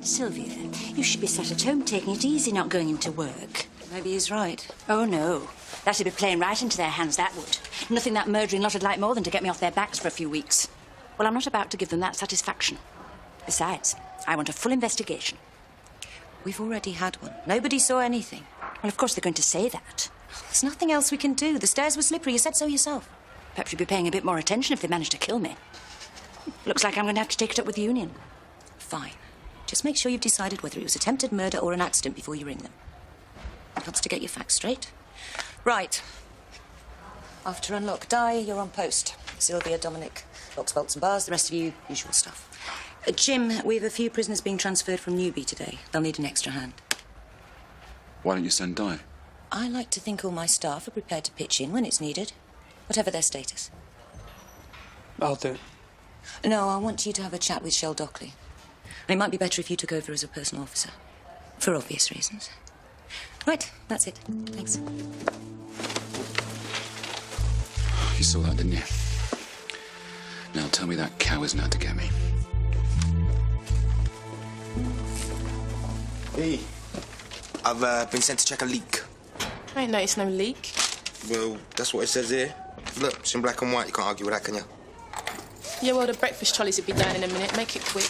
Sylvia, you should be sat at home taking it easy, not going into work. Maybe he's right. Oh, no. That'd be playing right into their hands, that would. Nothing that murdering lot would like more than to get me off their backs for a few weeks. Well, I'm not about to give them that satisfaction. Besides, I want a full investigation. We've already had one. Nobody saw anything. Well, of course they're going to say that. There's nothing else we can do. The stairs were slippery. You said so yourself. Perhaps you'd be paying a bit more attention if they managed to kill me. Looks like I'm going to have to take it up with the union. Fine. Just make sure you've decided whether it was attempted murder or an accident before you ring them. It helps to get your facts straight. Right. After unlock die, you're on post. Sylvia, Dominic, locks, bolts and bars. The rest of you, usual stuff. Jim, we have a few prisoners being transferred from Newby today. They'll need an extra hand. Why don't you send Di? I like to think all my staff are prepared to pitch in when it's needed, whatever their status. I'll do it. No, I want you to have a chat with Shell Dockley. And it might be better if you took over as a personal officer, for obvious reasons. Right, that's it. Thanks. You saw that, didn't you? Now tell me that cow isn't out to get me. Hey, I've been sent to check a leak. I ain't noticed no leak. Well, that's what it says here. Look, it's in black and white. You can't argue with that, can you? Yeah, well, the breakfast trolleys will be down in a minute. Make it quick.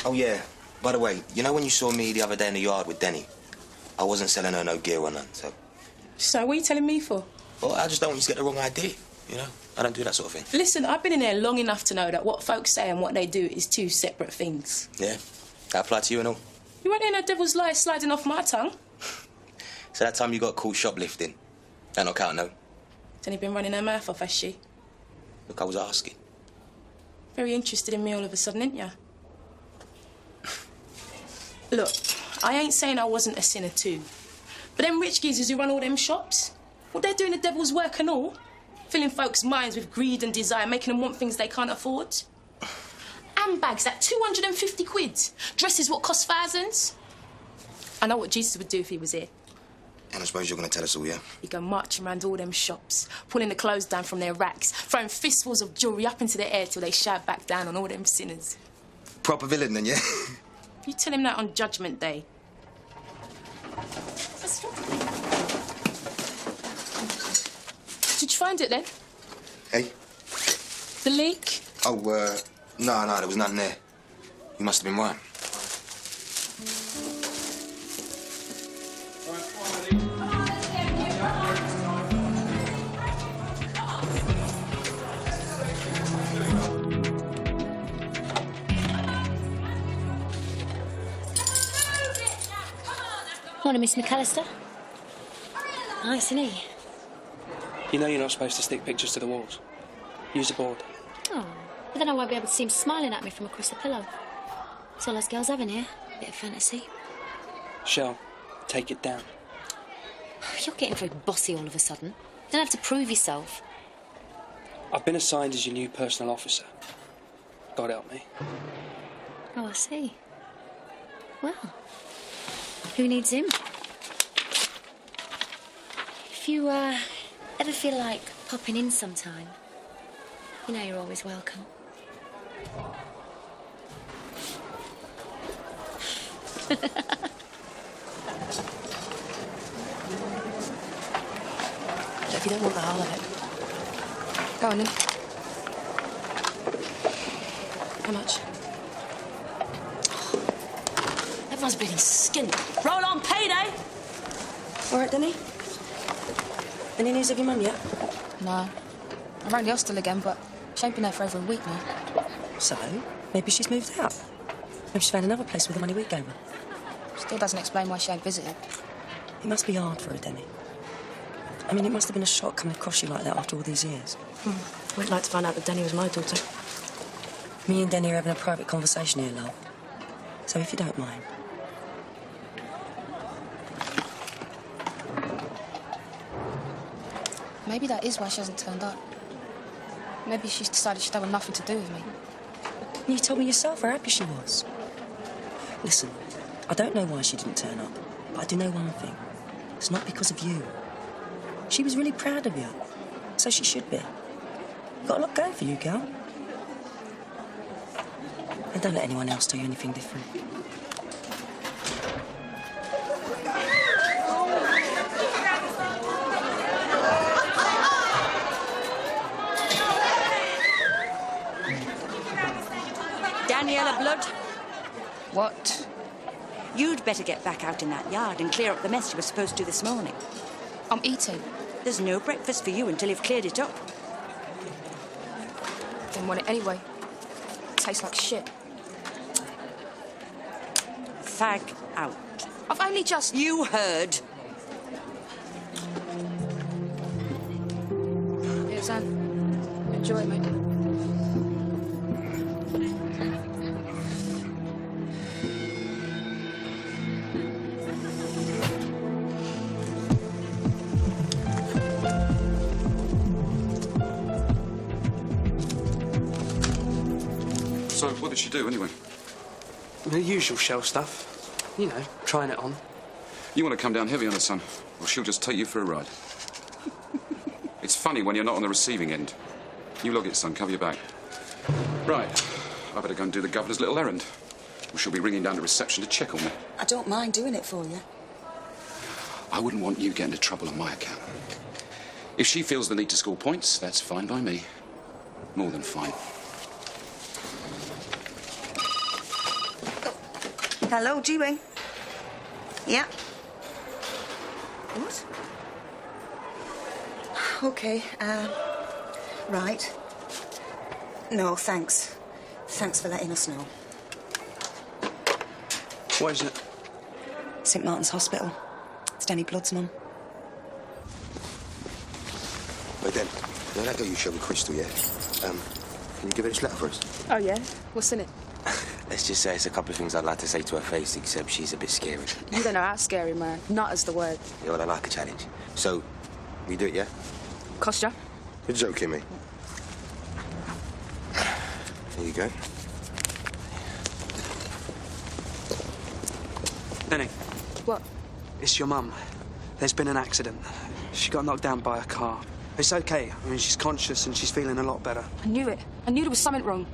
Oh, yeah. By the way, you know when you saw me the other day in the yard with Denny? I wasn't selling her no gear or none, so... So, what are you telling me for? Well, I just don't want you to get the wrong idea, you know? I don't do that sort of thing. Listen, I've been in there long enough to know that what folks say and what they do is two separate things. Yeah? That apply to you and all? You weren't in a devil's lie sliding off my tongue. So that time you got caught shoplifting? That not count, no? Jenny been running her mouth off, has she? Look, I was asking. Very interested in me all of a sudden, ain't ya? Look, I ain't saying I wasn't a sinner too. But them rich geezers who run all them shops, well, they're doing the devil's work and all. Filling folks' minds with greed and desire, making them want things they can't afford. Handbags at 250 quid. Dresses what cost thousands. I know what Jesus would do if he was here. And I suppose you're going to tell us all, yeah? He'd go marching around all them shops, pulling the clothes down from their racks, throwing fistfuls of jewellery up into the air till they shout back down on all them sinners. Proper villain, then, yeah? You tell him that on Judgment Day. Did you find it then? Hey? The leak? Oh, no, there was nothing there. You must have been right. Morning, Miss McAllister. Nice, isn't he? You know you're not supposed to stick pictures to the walls. Use a board. Oh, but then I won't be able to see him smiling at me from across the pillow. That's all us girls have in here. Bit of fantasy. Shell, take it down. You're getting very bossy all of a sudden. You don't have to prove yourself. I've been assigned as your new personal officer. God help me. Oh, I see. Well, who needs him? If you, ever feel like popping in sometime, you know you're always welcome. If you don't want the whole of it. Go on then. How much? Everyone's bleeding skin. Roll on, payday! All right, Denny? Any news of your mum yet? No. I rang the hostel again, but she ain't been there for over a week now. So, maybe she's moved out. Maybe she's found another place with the money we gave her. Still doesn't explain why she ain't visited. It must be hard for her, Denny. I mean, it must have been a shock coming across you like that after all these years. I would like to find out that Denny was my daughter. Me and Denny are having a private conversation here, love. So if you don't mind. Maybe that is why she hasn't turned up. Maybe she's decided she'd have nothing to do with me. You told me yourself how happy she was. Listen, I don't know why she didn't turn up, but I do know one thing. It's not because of you. She was really proud of you, so she should be. Got a lot going for you, girl. And don't let anyone else tell you anything different. Daniela Blood, What? you'd better get back out in that yard and clear up the mess you were supposed to do this morning. I'm eating. There's no breakfast for you until you've cleared it up. Didn't want it anyway. Tastes like shit. Fag out. I've only just... You heard. Yeah, Zan. Enjoy it, mate. So, what did she do, anyway? The usual shell stuff. You know, trying it on. You want to come down heavy on her, son? Well, she'll just take you for a ride. It's funny when you're not on the receiving end. You log it, son. Cover your back. Right. I better go and do the governor's little errand. Well, she'll be ringing down to reception to check on me. I don't mind doing it for you. I wouldn't want you getting into trouble on my account. If she feels the need to score points, that's fine by me. More than fine. Hello, G-Wing. Yeah. What? OK, right. No, thanks. Thanks for letting us know. What is it? St Martin's Hospital. It's Danny Blood's mum. But then, you know that girl you showed with Crystal, yeah? Can you give her this letter for us? Oh, yeah? What's in it? Let's just say it's a couple of things I'd like to say to her face, except she's a bit scary. You don't know how scary, man. Not as the word. Yeah, well, I like a challenge. So, we do it, yeah? Kostya? You're joking me. There you go. Denny, What? it's your mum. There's been an accident. She got knocked down by a car. It's okay. I mean, she's conscious and she's feeling a lot better. I knew it. I knew there was something wrong.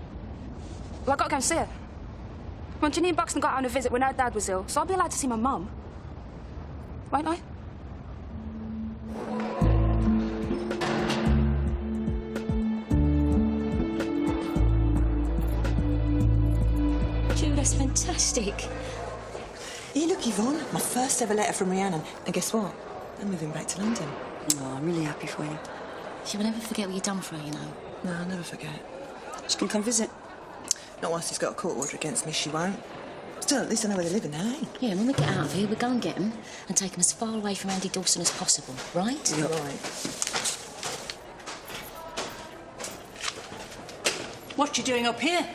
Well, I got to go and see her. Well, Janine and Buxton got out on a visit when her dad was ill, so I'll be allowed to see my mum. Won't I? Jude, that's fantastic. Here, look, Yvonne. My first ever letter from Rhiannon. And guess what? I'm moving back to London. Oh, I'm really happy for you. She will never forget what you've done for her, you know. No, I'll never forget. She can come visit. Not once she's got a court order against me, she won't. Still, at least I know where they're living now, eh? Yeah, when we get out of here, we'll go and get them and take them as far away from Andy Dawson as possible, right? You're right. What you doing up here?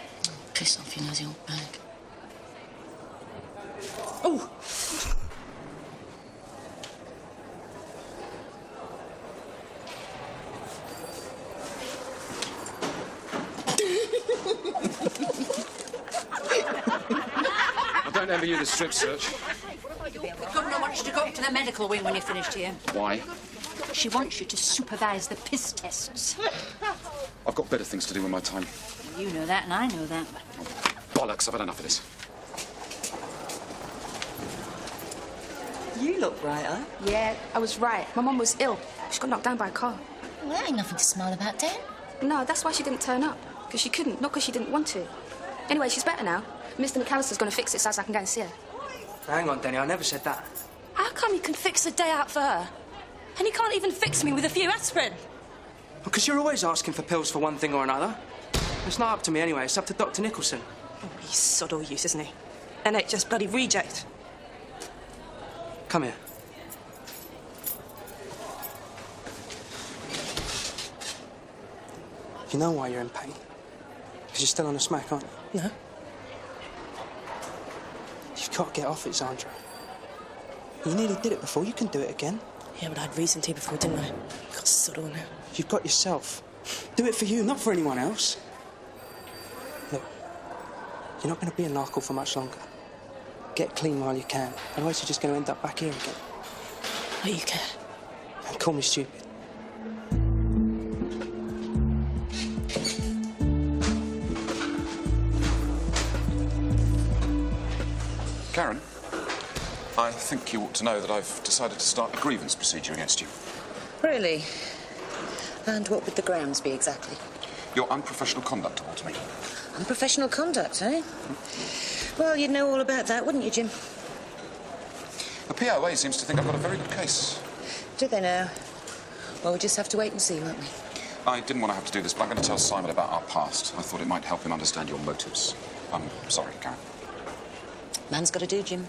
Piss off, you nosy old bag. Oh! I don't envy you the strip search. The governor wants you to go up to the medical wing when you're finished here. Why? She wants you to supervise the piss tests. I've got better things to do with my time. You know that and I know that. Bollocks, I've had enough of this. You look brighter. Yeah, I was right. My mum was ill. She got knocked down by a car. Well, that ain't nothing to smile about, Dan. No, that's why she didn't turn up. Because she couldn't, not because she didn't want to. Anyway, she's better now. Mr. McAllister's going to fix it so I can go and see her. Hang on, Denny, I never said that. How come you can fix a day out for her? And you can't even fix me with a few aspirin? Because you're always asking for pills for one thing or another. It's not up to me anyway, it's up to Dr. Nicholson. Oh, he's sod all use, isn't he? NHS bloody reject. Come here. You know why you're in pain? Because you're still on a smack, aren't you? No. You've got to get off it, Sandra. You nearly did it before, you can do it again. Yeah, but I had reason to before, didn't I? Got sod all now. You've got yourself. Do it for you, not for anyone else. Look, you're not going to be in Larkle for much longer. Get clean while you can, otherwise you're just going to end up back here again. Oh, you care? And call me stupid. Karen, I think you ought to know that I've decided to start a grievance procedure against you. Really? And what would the grounds be exactly? Your unprofessional conduct towards me. Unprofessional conduct, eh? Well, you'd know all about that, wouldn't you, Jim? The POA seems to think I've got a very good case. Do they now? Well, we'll just have to wait and see, won't we? I didn't want to have to do this, but I'm going to tell Simon about our past. I thought it might help him understand your motives. I'm sorry, Karen. Man's got to do, Jim.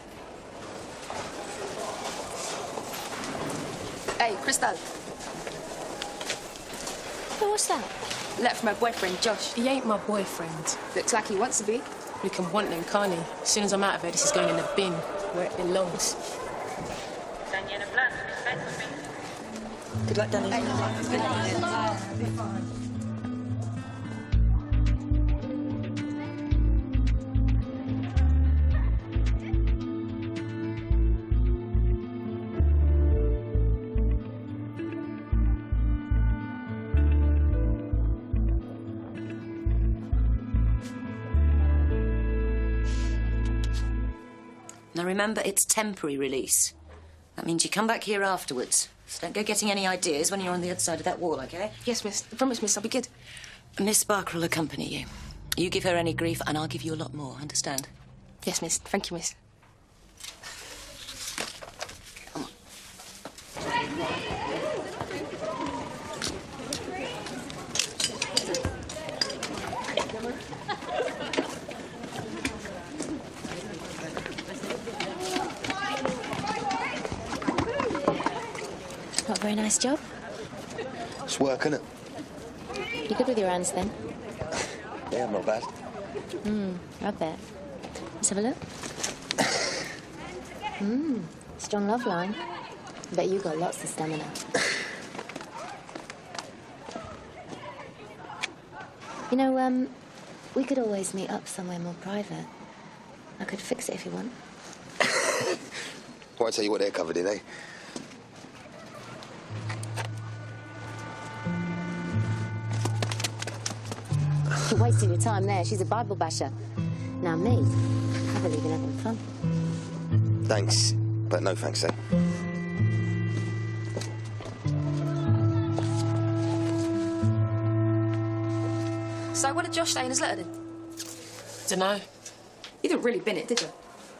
Hey, Crystal. Oh, what's that? Letter from my boyfriend, Josh. He ain't my boyfriend. Looks like he wants to be. We can want him, can't he? As soon as I'm out of here, this is going in the bin, where it belongs. Good luck, Danny. Now remember, it's temporary release. That means you come back here afterwards. So don't go getting any ideas when you're on the other side of that wall, OK? Yes, miss. I promise, miss, I'll be good. Miss Barker will accompany you. You give her any grief and I'll give you a lot more, understand? Yes, miss. Thank you, miss. Come on. Not a very nice job. It's work, innit? You're good with your hands, then? Yeah, I'm not bad. I bet. Let's have a look. Strong love line. I bet you got lots of stamina. You know, we could always meet up somewhere more private. I could fix it if you want. Won't tell you what they're covered in, eh? You're wasting your time there. She's a Bible basher. Now me, I believe in having fun. Thanks, but no thanks, eh? So, what did Josh say in his letter, then? Dunno. You didn't really bin it, did you?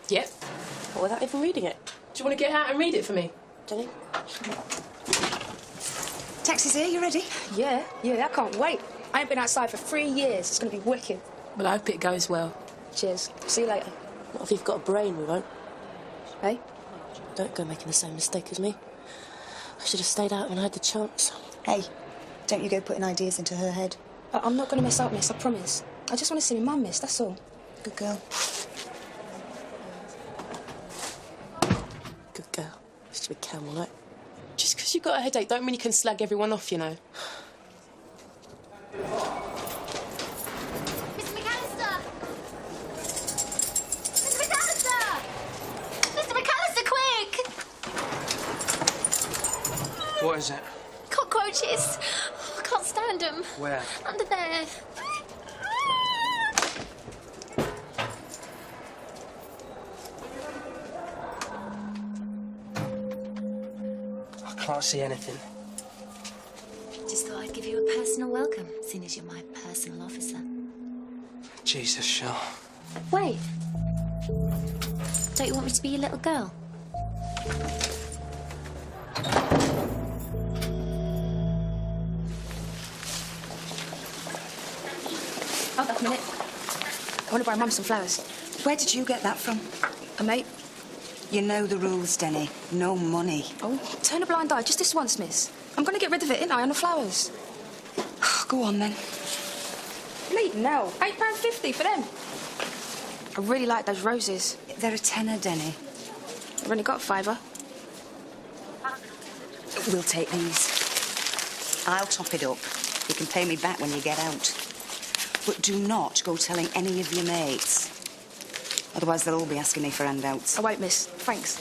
Yep. Or without even reading it. Do you want to get out and read it for me? Don't you? Taxi's here, you ready? Yeah, I can't wait. I ain't been outside for 3 years. It's going to be wicked. Well, I hope it goes well. Cheers. See you later. Not if you've got a brain, we won't. Hey? Don't go making the same mistake as me. I should have stayed out when I had the chance. Hey, don't you go putting ideas into her head. I'm not going to mess up, miss, I promise. I just want to see my mum, miss, that's all. Good girl. Good girl. Stupid camel, like. Just because you've got a headache don't mean you can slag everyone off, you know. Mr. McAllister! Mr. McAllister! Mr. McAllister, quick! What is it? Cockroaches. Oh, I can't stand them. Where? Under there. I can't see anything. Just thought I'd give you a personal welcome, seeing as you're my personal officer. Jesus, Shell. Wait. Don't you want me to be your little girl? Hold up a minute. I want to buy Mum some flowers. Where did you get that from? A mate. You know the rules, Denny. No money. Oh, turn a blind eye just this once, miss. I'm going to get rid of it, ain't I, on the flowers? Go on, then. Bleeding now. £8.50 for them. I really like those roses. They're a tenner, Denny. I've only got a fiver. We'll take these. I'll top it up. You can pay me back when you get out. But do not go telling any of your mates. Otherwise, they'll all be asking me for handouts. I won't, miss. Thanks.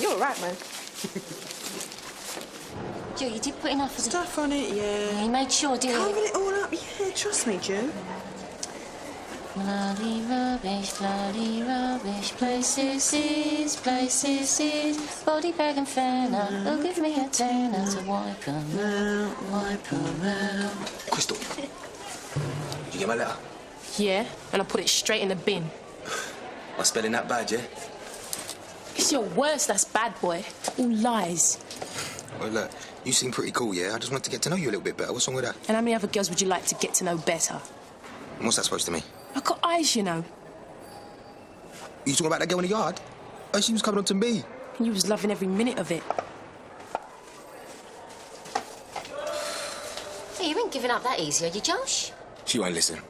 You're all right, man. Joe, you did put enough of the... Stuff on it, yeah. You made sure, didn't Cover you? it all up, yeah, trust me, Joe. Bloody rubbish, places is, body bag and Fenner, they'll give me a tenner to wipe 'em out. Crystal, did you get my letter? Yeah, and I put it straight in the bin. My spelling that bad, yeah? It's your worst, that's bad, boy. All lies. Well, look, you seem pretty cool, yeah? I just wanted to get to know you a little bit better. What's wrong with that? And how many other girls would you like to get to know better? And what's that supposed to mean? I've got eyes, you know. You talking about that girl in the yard? Oh, she was coming on to me. And you was loving every minute of it. Hey, you ain't giving up that easy, are you, Josh? She won't listen.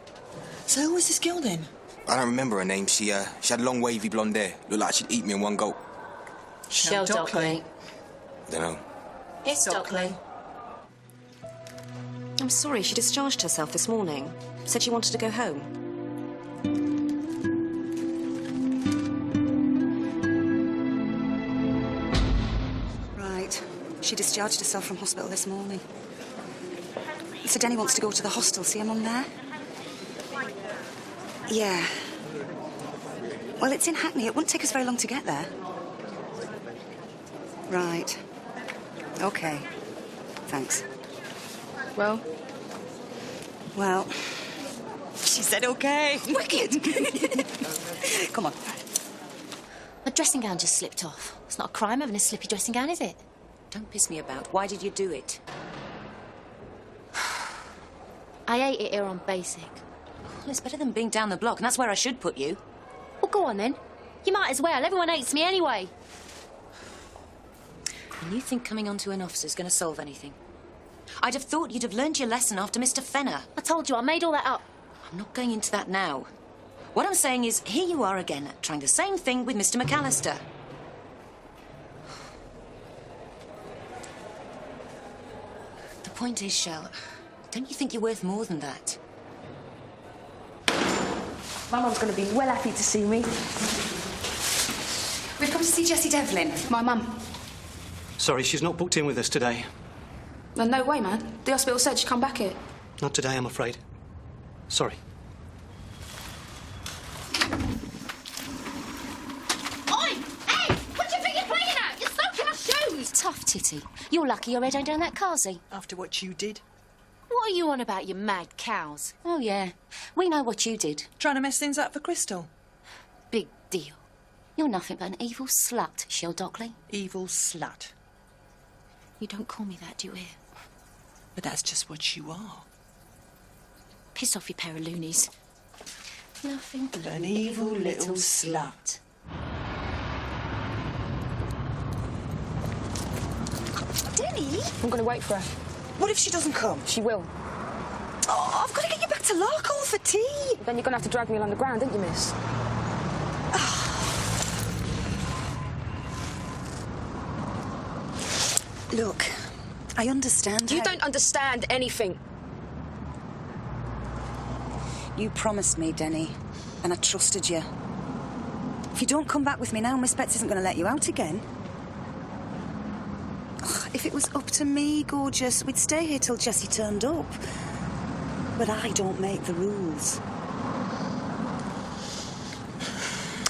So who was this girl then? I don't remember her name. She had long, wavy blonde hair. Looked like she'd eat me in one gulp. Shell Dockley. Don't know. It's Dockley. I'm sorry, she discharged herself this morning. Said she wanted to go home. Right. She discharged herself from hospital this morning. So Denny wants to go to the hostel. See him on there? Yeah. Well, it's in Hackney. It wouldn't take us very long to get there. Right. OK. Thanks. Well? Well, she said OK. Wicked. Come on. My dressing gown just slipped off. It's not a crime having a slippy dressing gown, is it? Don't piss me about. Why did you do it? I ate it here on Basic. Well, it's better than being down the block, and that's where I should put you. Well, go on then. You might as well. Everyone hates me anyway. And you think coming onto an officer's going to solve anything? I'd have thought you'd have learned your lesson after Mr. Fenner. I told you, I made all that up. I'm not going into that now. What I'm saying is, here you are again, trying the same thing with Mr. McAllister. The point is, Shell, don't you think you're worth more than that? My mum's going to be well happy to see me. We've come to see Jessie Devlin. My mum. Sorry, she's not booked in with us today. No, no way, man. The hospital said she'd come back here. Not today, I'm afraid. Sorry. Oi! Hey! What do you think you're playing at? You're soaking my shoes! Tough titty. You're lucky your head ain't down that carsey. After what you did? What are you on about, you mad cows? Oh, yeah. We know what you did. Trying to mess things up for Crystal? Big deal. You're nothing but an evil slut, Shell Dockley. Evil slut. You don't call me that, do you hear? But that's just what you are. Piss off, you pair of loonies. Nothing but An evil little slut. Denny? I'm going to wait for her. What if she doesn't come? She will. Oh, I've got to get you back to Larkhall for tea. Then you're going to have to drag me along the ground, aren't you, miss? Look, I understand. You don't understand anything. You promised me, Denny, and I trusted you. If you don't come back with me now, Miss Betts isn't going to let you out again. Ugh, if it was up to me, gorgeous, we'd stay here till Jessie turned up. But I don't make the rules.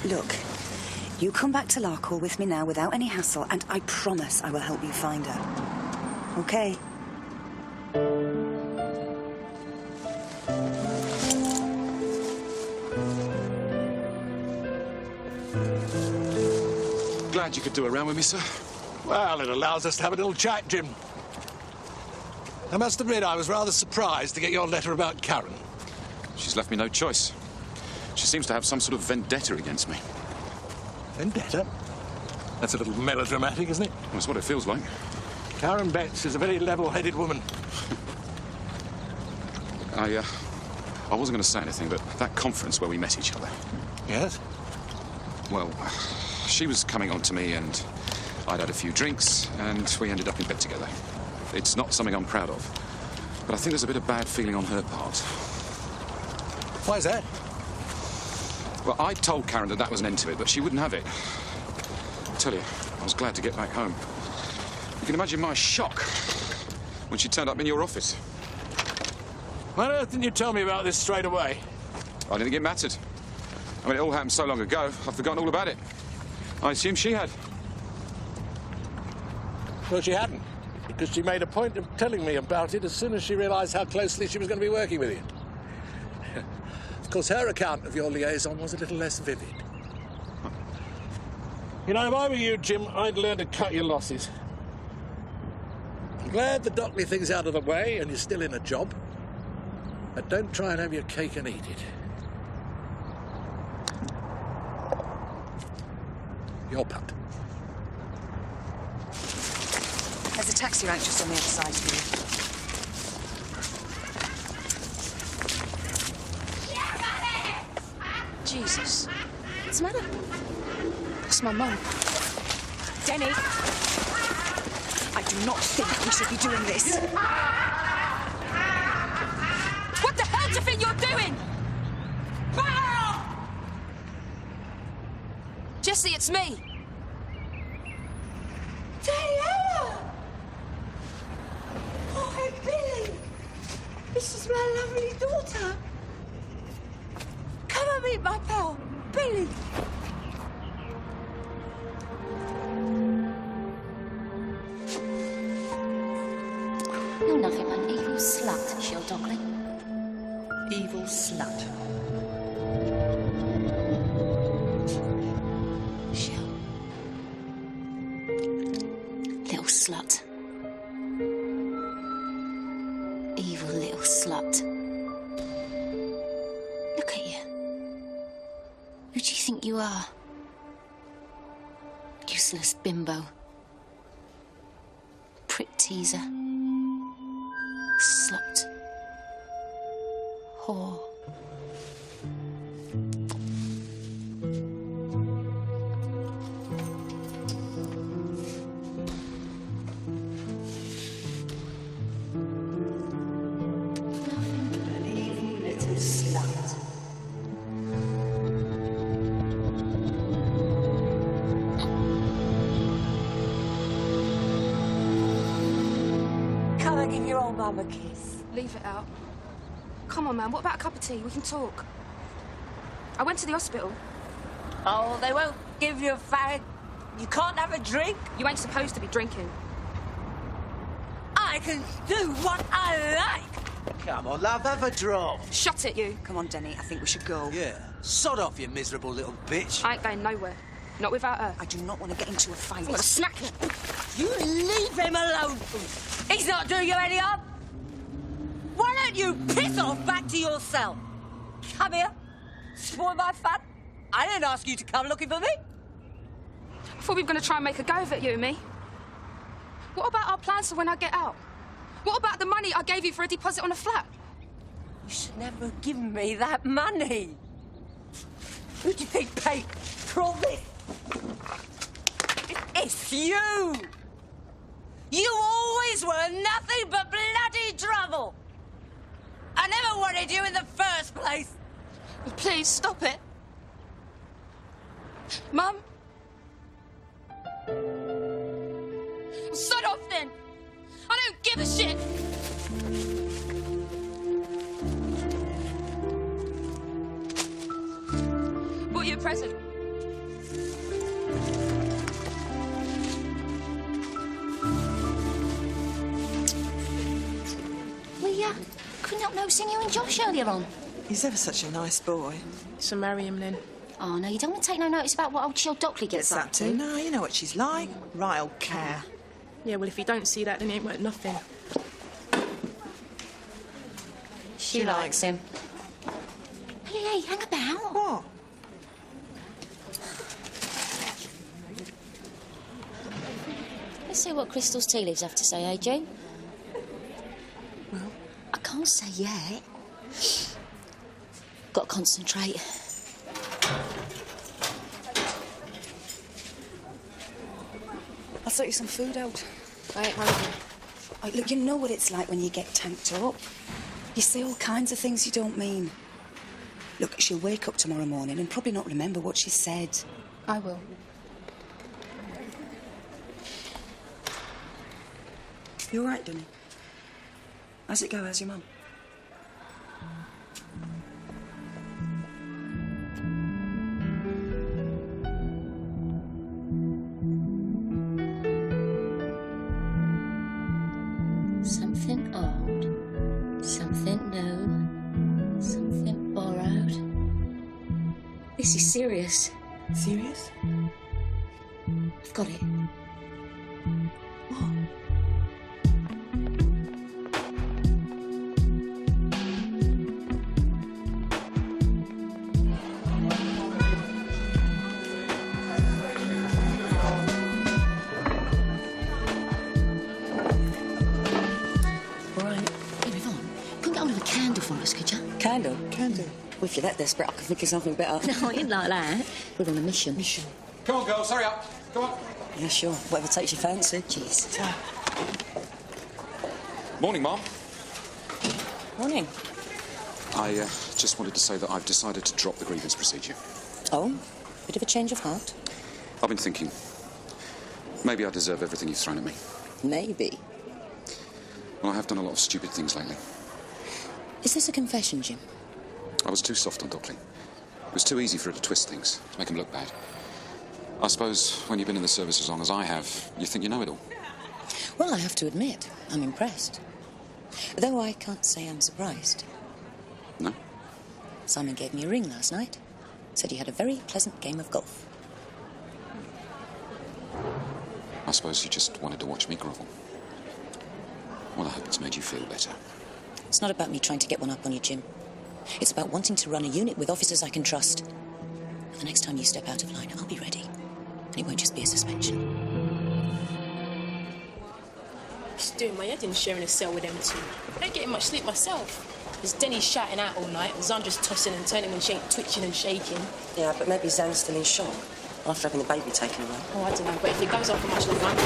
Look, you come back to Larkhall with me now without any hassle, and I promise I will help you find her. Okay? Glad you could do a round with me, sir. Well, it allows us to have a little chat, Jim. I must admit I was rather surprised to get your letter about Karen. She's left me no choice. She seems to have some sort of vendetta against me. Vendetta? That's a little melodramatic, isn't it? That's what it feels like. Karen Betts is a very level-headed woman. I wasn't going to say anything, but that conference where we met each other. Yes? Well, she was coming on to me and I'd had a few drinks and we ended up in bed together. It's not something I'm proud of, but I think there's a bit of bad feeling on her part. Why is that? Well, I told Karen that was an end to it, but she wouldn't have it. I tell you, I was glad to get back home. You can imagine my shock when she turned up in your office. Why on earth didn't you tell me about this straight away? I didn't think it mattered. I mean, it all happened so long ago, I've forgotten all about it. I assume she had. Well, she hadn't, because she made a point of telling me about it as soon as she realised how closely she was going to be working with you. Of course, her account of your liaison was a little less vivid. You know, if I were you, Jim, I'd learn to cut your losses. I'm glad the Dockley thing's out of the way and you're still in a job. But don't try and have your cake and eat it. Your punt. There's a taxi rank just on the other side of you. Jesus. What's the matter? That's my mum. Denny! I do not think we should be doing this. What the hell do you think you're doing? Jessie, it's me. Daniela! Oh, hey, Billy. This is my lovely daughter. Come and meet my pal, Billy. You're nothing but an evil slut, Shell Dockley. Evil slut. Shell. Little slut. Evil little slut. Look at you. Who do you think you are? Useless bimbo. Prick teaser. Slut. Whore. Come and give your old mum a kiss. Leave it out. Come on, man. What about a cup of tea? We can talk. I went to the hospital. Oh, they won't give you a fag. You can't have a drink. You ain't supposed to be drinking. I can do what I like. Come on, love, have a drop. Shut it, you. Come on, Denny. I think we should go. Yeah. Sod off, you miserable little bitch. I ain't going nowhere. Not without her. I do not want to get into a fight. I'm gonna smack him. You leave him alone. He's not doing you any harm. Why don't you piss off back to your cell? Come here. Spoil my fun. I didn't ask you to come looking for me. I thought we were gonna try and make a go of it, you and me. What about our plans for when I get out? What about the money I gave you for a deposit on a flat? You should never have given me that money. Who do you think paid for all this? It's you! You always were nothing but bloody trouble! I never wanted you in the first place! Please, stop it. Mum? Sod off then! I don't give a shit! Bought you a present. We couldn't help noticing you and Josh earlier on. He's ever such a nice boy. So marry him then. Oh, no, you don't want to take no notice about what old Shell Dockley gets up to. No, you know what she's like. Right old care. Yeah, well, if you don't see that, then he ain't worth nothing. She likes him. Hey, hang about. What? Let's see what Crystal's tea leaves have to say, eh, Jane? Well, I can't say yet. Got to concentrate. I'll sort you some food out. I ain't hungry. Oh, look, you know what it's like when you get tanked up. You say all kinds of things you don't mean. Look, she'll wake up tomorrow morning and probably not remember what she said. I will. You all right, Dunny? How's it go? How's your mum? This is serious. Serious? I've got it. What? Candle? Candle. Well, if you're that desperate, I can think of something better. No, I ain't like that. We're on a mission. Mission. Come on, girls, hurry up. Come on. Yeah, sure. Whatever takes your fancy. Jeez. Morning, Mom. Morning. I just wanted to say that I've decided to drop the grievance procedure. Oh? Bit of a change of heart? I've been thinking, maybe I deserve everything you've thrown at me. Maybe. Well, I have done a lot of stupid things lately. Is this a confession, Jim? I was too soft on Dockley. It was too easy for her to twist things, to make him look bad. I suppose when you've been in the service as long as I have, you think you know it all. Well, I have to admit, I'm impressed. Though I can't say I'm surprised. No? Simon gave me a ring last night. Said he had a very pleasant game of golf. I suppose you just wanted to watch me grovel. Well, I hope it's made you feel better. It's not about me trying to get one up on you, Jim. It's about wanting to run a unit with officers I can trust. And the next time you step out of line, I'll be ready. And it won't just be a suspension. Just doing my head in sharing a cell with them two. I ain't getting much sleep myself. There's Denny shouting out all night, and Zandra's tossing and turning and twitching and shaking. Yeah, but maybe Zan's still in shock after having the baby taken away. Oh, I don't know, but if it goes on for much longer, I'm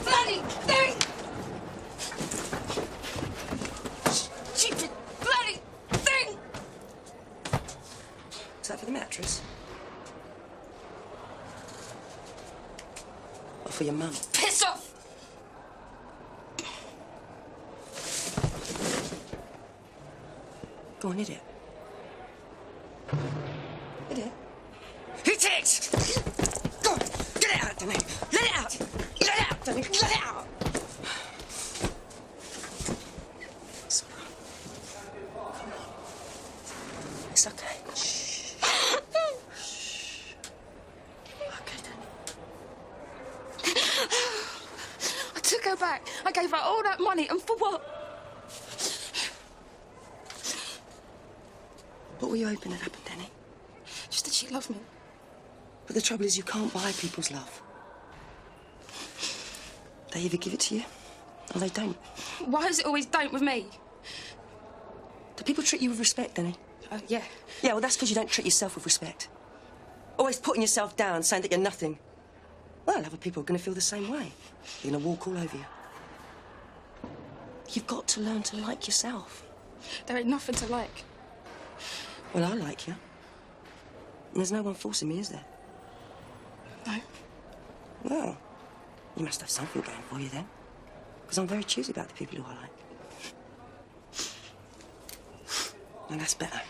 Bloody thing! Stupid bloody thing! Is that for the mattress? Or for your mum? Piss off! Go on, hit it. Hit it. Hit it! Go on, get it out, Danny. Let it out! Let it out, Danny. Let it out! It's okay. Shh. Okay, Danny. I took her back. I gave her all that money, and for what? What were you hoping had happened, Danny? Just that she loved me. But the trouble is you can't buy people's love. They either give it to you, or they don't. Why is it always don't with me? Do people treat you with respect, Danny? Yeah. Yeah, well, that's because you don't treat yourself with respect. Always putting yourself down, saying that you're nothing. Well, other people are going to feel the same way. They're going to walk all over you. You've got to learn to like yourself. There ain't nothing to like. Well, I like you. And there's no one forcing me, is there? No. Well, you must have something going for you then. Because I'm very choosy about the people who I like. And that's better.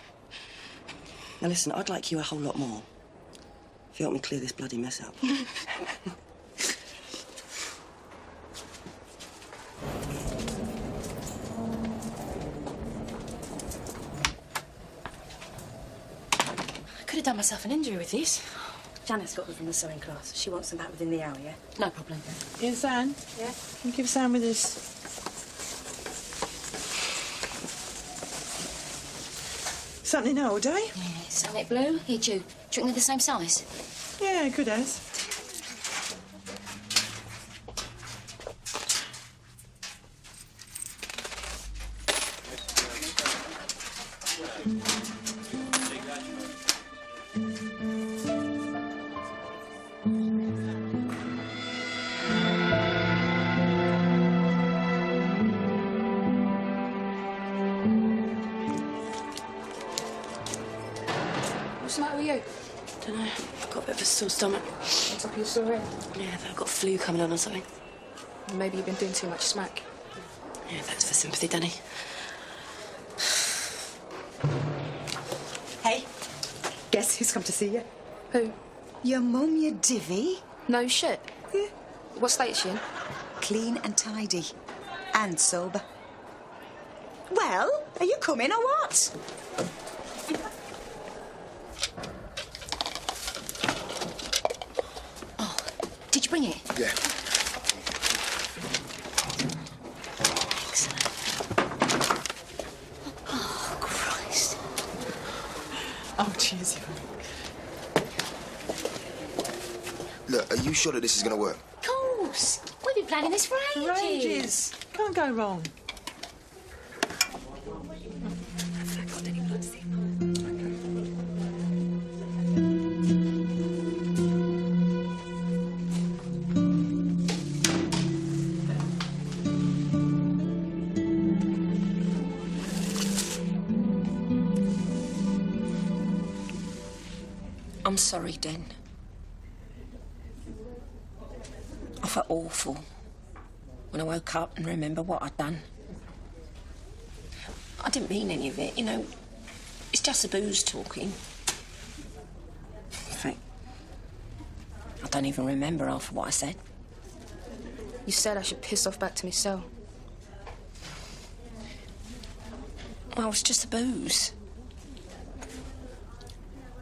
Now listen, I'd like you a whole lot more. If you help me clear this bloody mess up. I could have done myself an injury with these. Janet's got them from the sewing class. She wants them back within the hour, yeah? No problem. Here's Zan. Yeah? Can you give Zan with this? Something old, eh? Yeah, Sunnet blue. Here, Ju. Do you think they're the same size? Yeah, good as. What's the matter with you? Dunno. I've got a bit of a sore stomach. On top of your sore head? Yeah, I've got flu coming on or something. Maybe you've been doing too much smack. Yeah, thanks for sympathy, Danny. Hey, guess who's come to see you? Who? Your mum, your divvy. No shit. Yeah. What state's she in? Clean and tidy. And sober. Well, are you coming or what? Oh, did you bring it? Yeah. Excellent. Oh, Christ. Oh, cheers, Yvonne. Look, are you sure that this is going to work? Of course. We've been planning this for ages. For ages. Can't go wrong. I'm sorry, Den. I felt awful when I woke up and remember what I'd done. I didn't mean any of it, you know. It's just the booze talking. In fact, I don't even remember half of what I said. You said I should piss off back to my cell. Well, it was just the booze.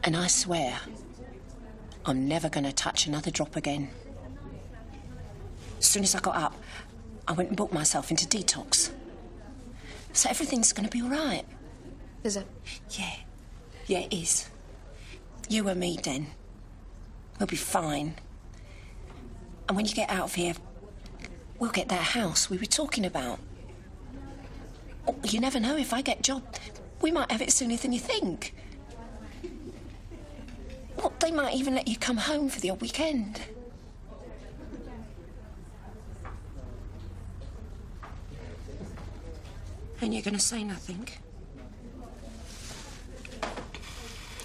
And I swear, I'm never going to touch another drop again. As soon as I got up, I went and booked myself into detox. So everything's going to be all right. Is it? Yeah. Yeah, it is. You and me, Den. We'll be fine. And when you get out of here, we'll get that house we were talking about. Oh, you never know, if I get a job, we might have it sooner than you think. Well, they might even let you come home for the odd weekend. And you're going to say nothing?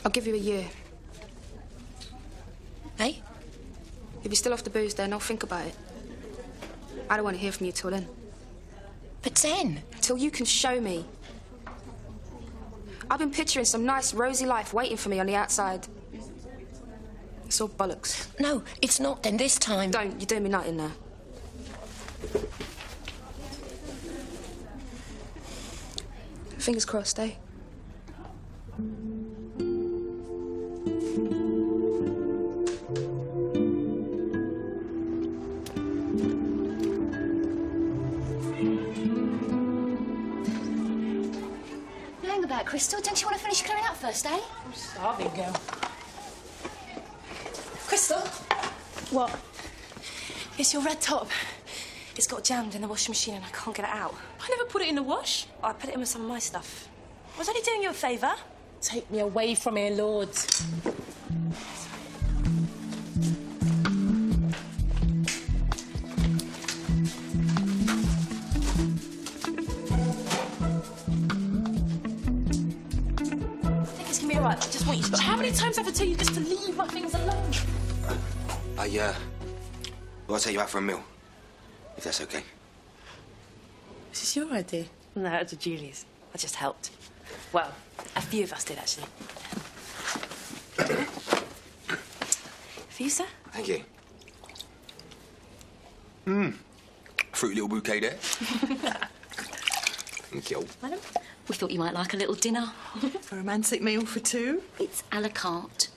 I'll give you a year. Hey? If you're still off the booze, then I'll think about it. I don't want to hear from you till then. But then? Till you can show me. I've been picturing some nice, rosy life waiting for me on the outside. It's all bollocks. No, it's not, then this time. Don't. You're doing me nothing now. Fingers crossed, eh? Hang about, Crystal. Don't you want to finish clearing up first, eh? I'm starving, girl. Crystal? What? It's your red top. It's got jammed in the washing machine and I can't get it out. I never put it in the wash. Oh, I put it in with some of my stuff. I was only doing you a favour. Take me away from here, Lord. I think it's going to be all right. I just want you to... How many times have I told you just to leave my things alone? I'll take you out for a meal, if that's okay. Is this your idea? No, it was Julie's. I just helped. Well, a few of us did, actually. For you, sir? Thank you. Fruity little bouquet there. Thank you. Madam, we thought you might like a little dinner. A romantic meal for two? It's a la carte.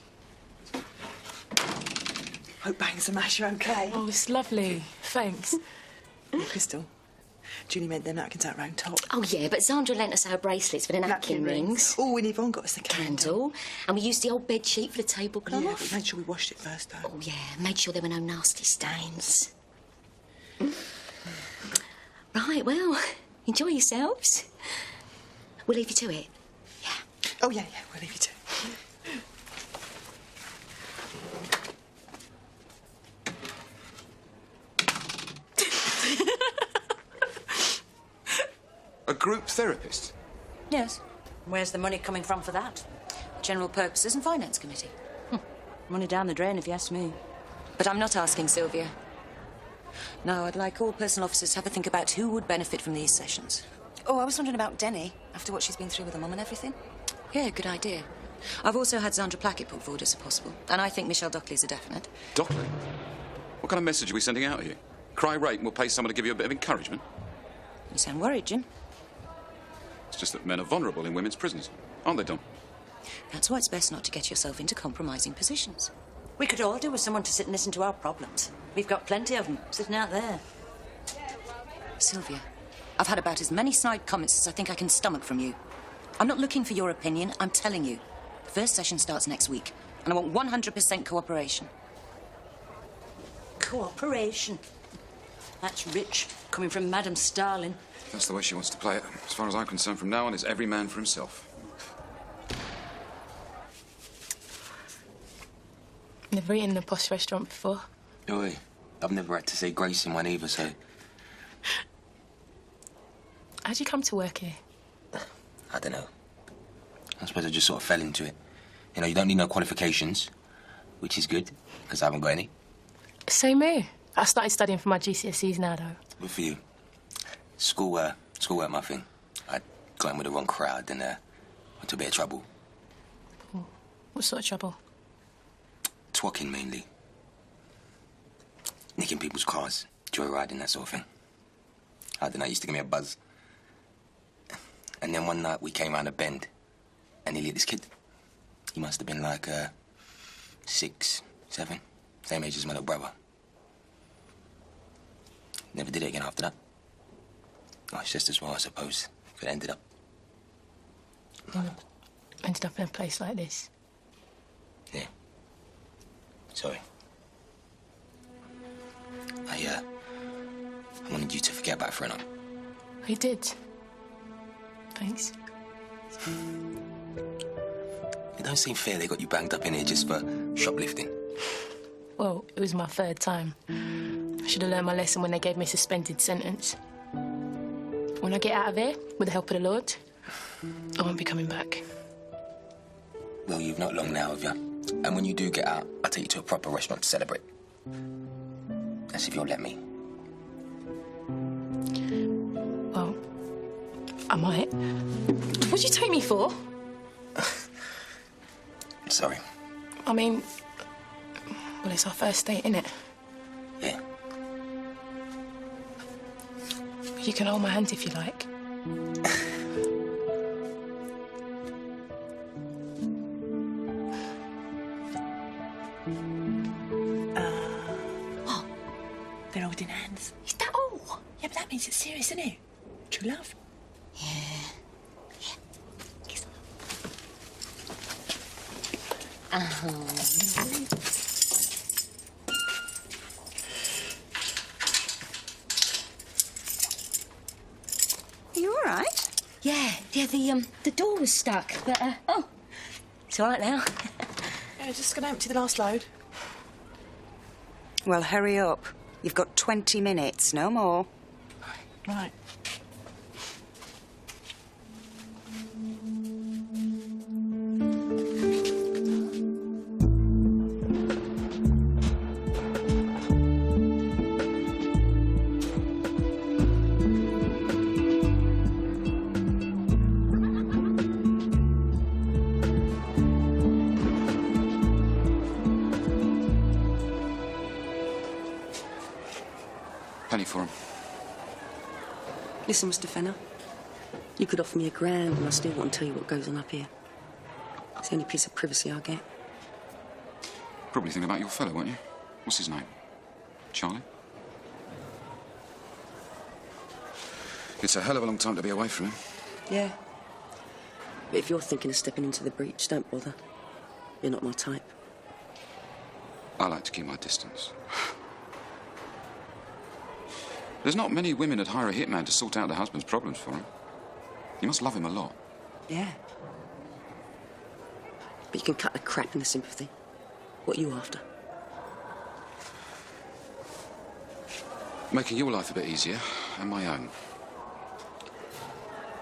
Hope Bangs and Mash are okay. Oh, it's lovely. Thanks. Oh, Crystal, Julie made their napkins out round top. Oh, yeah, but Zandra lent us her bracelets for the napkin rings. Oh, and Yvonne got us the candle. And we used the old bed sheet for the tablecloth. Yeah, we made sure we washed it first, though. Oh, yeah, made sure there were no nasty stains. Right, well, enjoy yourselves. We'll leave you to it. Yeah. Oh, yeah, we'll leave you to it. A group therapist? Yes. Where's the money coming from for that? General Purposes and Finance Committee. Money down the drain, if you ask me. But I'm not asking, Sylvia. No, I'd like all personal officers to have a think about who would benefit from these sessions. Oh, I was wondering about Denny, after what she's been through with her mum and everything. Yeah, good idea. I've also had Zandra Plackett put forward as a possible, and I think Michelle Dockley's a definite. Dockley? What kind of message are we sending out here? Cry rape and we'll pay someone to give you a bit of encouragement? You sound worried, Jim. It's just that men are vulnerable in women's prisons, aren't they, Dom? That's why it's best not to get yourself into compromising positions. We could all do with someone to sit and listen to our problems. We've got plenty of them sitting out there. Sylvia, I've had about as many snide comments as I think I can stomach from you. I'm not looking for your opinion, I'm telling you. The first session starts next week, and I want 100% cooperation. Cooperation. That's rich, coming from Madam Starling. That's the way she wants to play it. As far as I'm concerned, from now on, it's every man for himself. Never eaten in a posh restaurant before. Oi, I've never had to say grace in one either, so... How'd you come to work here? I don't know. I suppose I just sort of fell into it. You know, you don't need no qualifications, which is good, because I haven't got any. Same here. I started studying for my GCSEs now, though. Good for you. School weren't my thing. I got in with the wrong crowd and went to a bit of trouble. What sort of trouble? Twocking, mainly. Nicking people's cars, joyriding, that sort of thing. I don't know, it used to give me a buzz. And then one night we came round a bend and he hit this kid. He must have been like 6, 7, same age as my little brother. Never did it again after that. Oh, it's just as well, I suppose, if it ended up. Ended up in a place like this. Yeah. Sorry. I wanted you to forget about it for a night. I did. Thanks. It don't seem fair they got you banged up in here just for shoplifting. Well, it was my third time. I should have learned my lesson when they gave me a suspended sentence. When I get out of here, with the help of the Lord, I won't be coming back. Well, you've not long now, have you? And when you do get out, I'll take you to a proper restaurant to celebrate. That's if you'll let me. Well, I might. What'd you take me for? Sorry. I mean, well, it's our first date, innit? Yeah. You can hold my hand if you like. What? They're holding hands. Is that all? Yeah, but that means it's serious, isn't it? True love. Yeah. Kiss. Are you all right? Yeah, the door was stuck, but, oh, it's all right now. Yeah, just gonna empty the last load. Well, hurry up. You've got 20 minutes, no more. Right. Penny for him. Listen, Mr. Fenner. You could offer me £1,000 and I still wouldn't tell you what goes on up here. It's the only piece of privacy I get. Probably think about your fellow, won't you? What's his name? Charlie? It's a hell of a long time to be away from him. Yeah. But if you're thinking of stepping into the breach, don't bother. You're not my type. I like to keep my distance. There's not many women that hire a hitman to sort out their husband's problems for him. You must love him a lot. Yeah. But you can cut the crap and the sympathy. What are you after? Making your life a bit easier, and my own.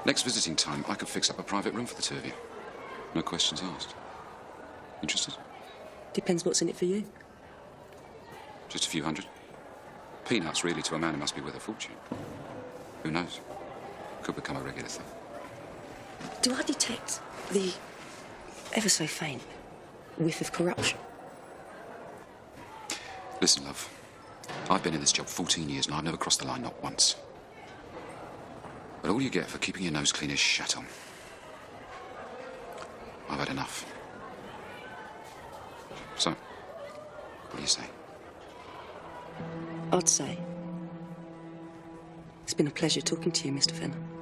Next visiting time, I could fix up a private room for the two of you. No questions asked. Interested? Depends what's in it for you. Just a few hundred. Peanuts, really, to a man who must be worth a fortune. Who knows? Could become a regular thing. Do I detect the ever so faint whiff of corruption? Listen, love. I've been in this job 14 years and I've never crossed the line, not once. But all you get for keeping your nose clean is shat on. I've had enough. So, what do you say? I'd say it's been a pleasure talking to you, Mr. Fenner.